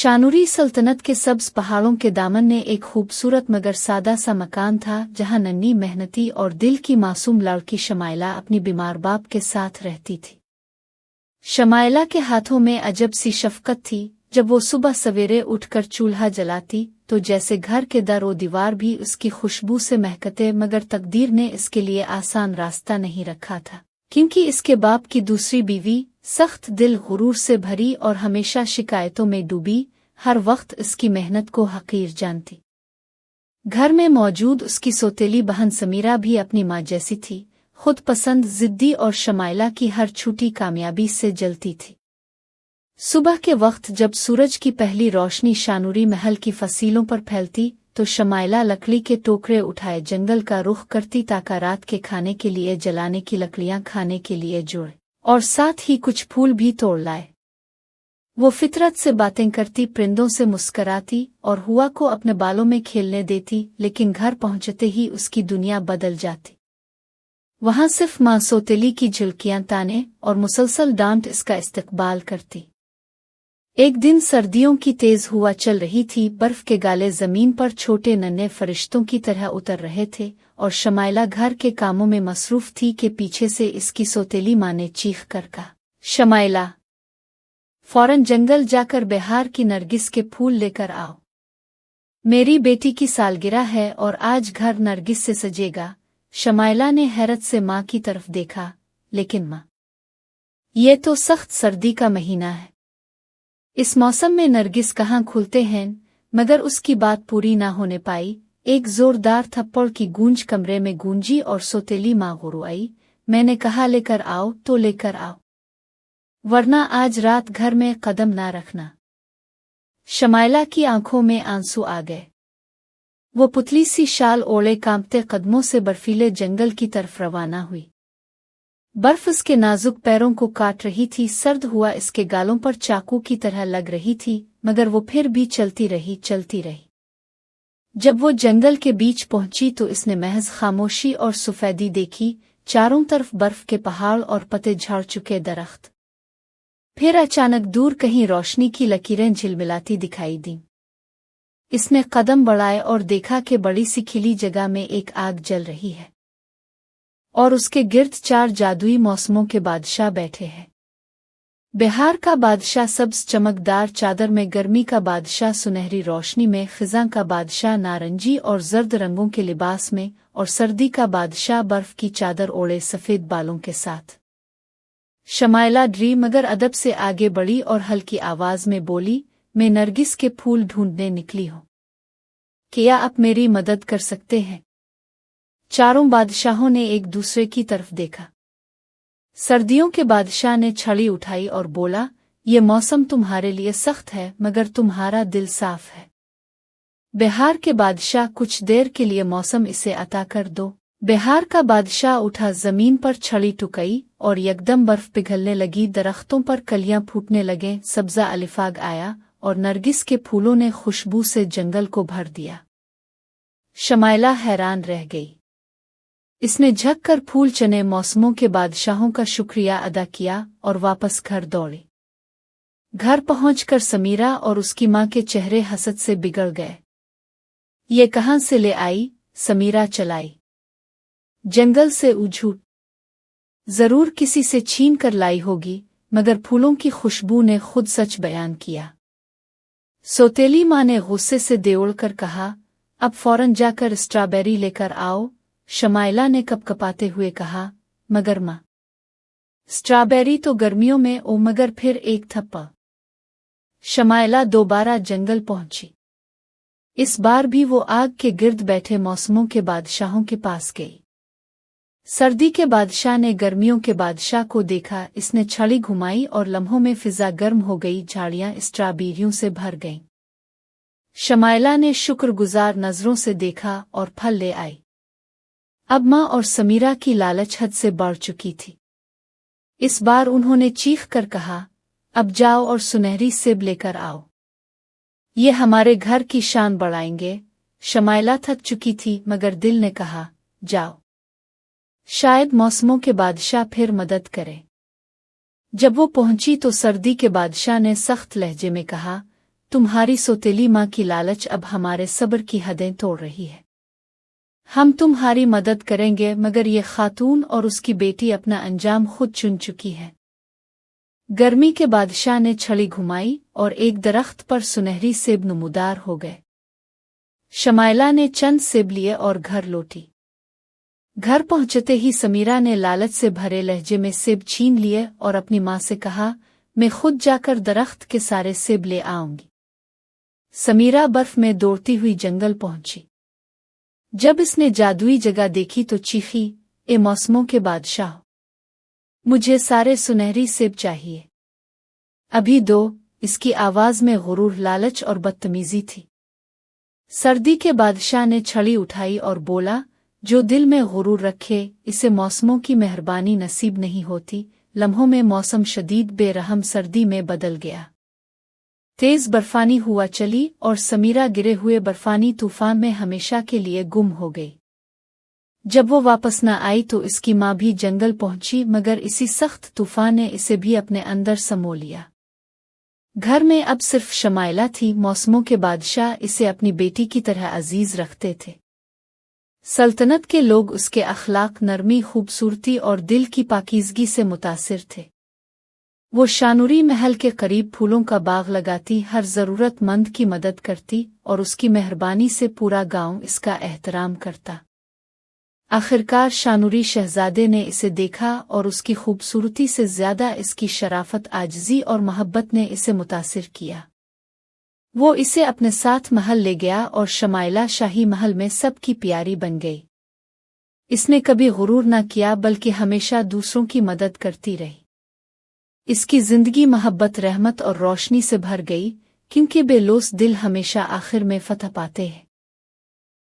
शानूरी सल्तनत के सब्ज पहाड़ों के दामन में एक खूबसूरत मगर सादा सा मकान था, जहां नन्ही, मेहनती और दिल की मासूम लड़की शमाइला अपनी बीमार बाप के साथ रहती थी। शमाइला के हाथों में अजब सी शफकत थी। जब वो सुबह सवेरे उठकर चूल्हा जलाती तो जैसे घर के दर व दीवार भी उसकी खुशबू से महकते, मगर तकदीर ने इसके लिए आसान रास्ता नहीं रखा था, क्योंकि इसके बाप की दूसरी बीवी सख्त दिल, गुरूर से भरी और हमेशा शिकायतों में डूबी, हर वक्त इसकी मेहनत को हकीर जानती। घर में मौजूद उसकी सौतेली बहन समीरा भी अपनी माँ जैसी थी, खुद पसंद, जिद्दी और शमाइला की हर छोटी कामयाबी से जलती थी। सुबह के वक्त जब सूरज की पहली रोशनी शानूरी महल की फसीलों पर फैलती तो शमाइला लकड़ी के टोकरे उठाए जंगल का रुख करती, ताकि रात के खाने के लिए जलाने की लकड़ियां खाने के लिए जोड़े और साथ ही कुछ फूल भी तोड़ लाए। वो फितरत से बातें करती, परिंदों से मुस्कराती और हुआ को अपने बालों में खेलने देती, लेकिन घर पहुंचते ही उसकी दुनिया बदल जाती। वहां सिर्फ मां सौतेली की झुलकियां ताने और मुसलसल डांट इसका इस्तकबाल करती। एक दिन सर्दियों की तेज हुआ चल रही थी, बर्फ के गाले जमीन पर छोटे नन्हे फरिश्तों की तरह उतर रहे थे और शमाइला घर के कामों में मसरूफ थी कि पीछे से इसकी सौतेली माँ ने चीख कर कहा, शमाइला, फौरन जंगल जाकर बिहार की नरगिस के फूल लेकर आओ। मेरी बेटी की सालगिरह है और आज घर नरगिस से सजेगा। शमाइला ने हैरत से माँ की तरफ देखा, लेकिन माँ, ये तो सख्त सर्दी का महीना है, इस मौसम में नरगिस कहाँ खुलते हैं। मगर उसकी बात पूरी ना होने पाई। एक जोरदार थप्पड़ की गूंज कमरे में गूंजी और सौतेली माँ गुर्राई, मैंने कहा लेकर आओ तो लेकर आओ, वरना आज रात घर में कदम ना रखना। शमाइला की आंखों में आंसू आ गए। वो पुतली सी शाल ओढ़े कांपते कदमों से बर्फीले जंगल की तरफ रवाना हुई। बर्फ उसके नाजुक पैरों को काट रही थी, सर्द हुआ इसके गालों पर चाकू की तरह लग रही थी, मगर वो फिर भी चलती रही। जब वो जंगल के बीच पहुंची तो इसने महज खामोशी और सफेदी देखी, चारों तरफ बर्फ के पहाड़ और पत्ते झड़ चुके दरख्त। फिर अचानक दूर कहीं रोशनी की लकीरें झिलमिलाती दिखाई दी। इसने कदम बढ़ाए और देखा कि बड़ी सी खिली जगह में एक आग जल रही है और उसके गिर्द 4 जादुई मौसमों के बादशाह बैठे हैं। बिहार का बादशाह सब्ज चमकदार चादर में, गर्मी का बादशाह सुनहरी रोशनी में, खिज़ां का बादशाह नारंगी और जर्द रंगों के लिबास में, और सर्दी का बादशाह बर्फ की चादर ओढ़े सफेद बालों के साथ। शमाइला डरी मगर अदब से आगे बढ़ी और हल्की आवाज में बोली, मैं नरगिस के फूल ढूंढने निकली हूँ, क्या आप मेरी मदद कर सकते हैं? चारों बादशाहों ने एक दूसरे की तरफ देखा। सर्दियों के बादशाह ने छड़ी उठाई और बोला, ये मौसम तुम्हारे लिए सख्त है, मगर तुम्हारा दिल साफ है। बिहार के बादशाह, कुछ देर के लिए मौसम इसे अता कर दो। बिहार का बादशाह उठा, जमीन पर छड़ी टुकाई और यकदम बर्फ पिघलने लगी, दरख्तों पर कलियां फूटने लगे, सब्जा अलिफाग आया और नरगिस के फूलों ने खुशबू से जंगल को भर दिया। शमाइला हैरान रह गई। इसने झक कर फूल चने मौसमों के बादशाहों का शुक्रिया अदा किया और वापस घर दौड़ी। घर पहुंचकर समीरा और उसकी माँ के चेहरे हसद से बिगड़ गए। ये कहाँ से ले आई? समीरा चलाई। जंगल से उझूट, जरूर किसी से छीन कर लाई होगी, मगर फूलों की खुशबू ने खुद सच बयान किया। सौतेली माँ ने गुस्से से देवड़ कर कहा, अब फौरन जाकर स्ट्रॉबेरी लेकर आओ। शमाइला ने कपकपाते हुए कहा, मगर माँ, स्ट्रॉबेरी तो गर्मियों में। ओ मगर फिर एक थप्पड़। शमाइला दोबारा जंगल पहुंची। इस बार भी वो आग के गिर्द बैठे मौसमों के बादशाहों के पास गई। सर्दी के बादशाह ने गर्मियों के बादशाह को देखा। इसने छड़ी घुमाई और लम्हों में फिजा गर्म हो गई, झाड़ियां स्ट्रॉबेरियों से भर गईं। शमाइला ने शुक्रगुजार नजरों से देखा और फल ले आई। अब माँ और समीरा की लालच हद से बढ़ चुकी थी। इस बार उन्होंने चीख कर कहा, अब जाओ और सुनहरी सेब लेकर आओ, ये हमारे घर की शान बढ़ाएंगे। शमाइला थक चुकी थी, मगर दिल ने कहा, जाओ, शायद मौसमों के बादशाह फिर मदद करे। जब वो पहुंची तो सर्दी के बादशाह ने सख्त लहजे में कहा, तुम्हारी सौतेली माँ की लालच अब हमारे सब्र की हदें तोड़ रही है। हम तुम्हारी मदद करेंगे, मगर ये खातून और उसकी बेटी अपना अंजाम खुद चुन चुकी है। गर्मी के बादशाह ने छड़ी घुमाई और एक दरख्त पर सुनहरी सेब नमूदार हो गए। शमाइला ने चंद सेब लिए और घर लौटी। घर पहुंचते ही समीरा ने लालच से भरे लहजे में सेब छीन लिए और अपनी माँ से कहा, मैं खुद जाकर दरख्त के सारे सेब ले आऊंगी। समीरा बर्फ में दौड़ती हुई जंगल पहुंची। जब इसने जादुई जगह देखी तो चीखी, ए मौसमों के बादशाह, मुझे सारे सुनहरी सेब चाहिए, अभी दो। इसकी आवाज में गुरूर, लालच और बदतमीजी थी। सर्दी के बादशाह ने छड़ी उठाई और बोला, जो दिल में गुरूर रखे इसे मौसमों की मेहरबानी नसीब नहीं होती। लम्हों में मौसम शदीद बेरहम सर्दी में बदल गया। तेज बर्फानी हुआ चली और समीरा गिरे हुए बर्फानी तूफान में हमेशा के लिए गुम हो गई। जब वो वापस न आई तो इसकी माँ भी जंगल पहुंची, मगर इसी सख्त तूफान ने इसे भी अपने अंदर समो लिया। घर में अब सिर्फ शमाइला थी। मौसमों के बादशाह इसे अपनी बेटी की तरह अजीज रखते थे। सल्तनत के लोग उसके अखलाक, नरमी, खूबसूरती और दिल की पाकीज़गी से मुतासिर थे। वो शानूरी महल के करीब फूलों का बाग लगाती, हर ज़रूरतमंद की मदद करती और उसकी मेहरबानी से पूरा गांव इसका एहतराम करता। आखिरकार शानूरी शहजादे ने इसे देखा और उसकी खूबसूरती से ज़्यादा इसकी शराफत, आजिज़ी और मोहब्बत ने इसे मुतासिर किया। वो इसे अपने साथ महल ले गया और शमाइला शाही महल में सबकी प्यारी बन गई। इसने कभी गुरूर न किया, बल्कि हमेशा दूसरों की मदद करती रही। इसकी जिंदगी मोहब्बत, रहमत और रोशनी से भर गई, क्योंकि बेलोस दिल हमेशा आखिर में फतह पाते हैं।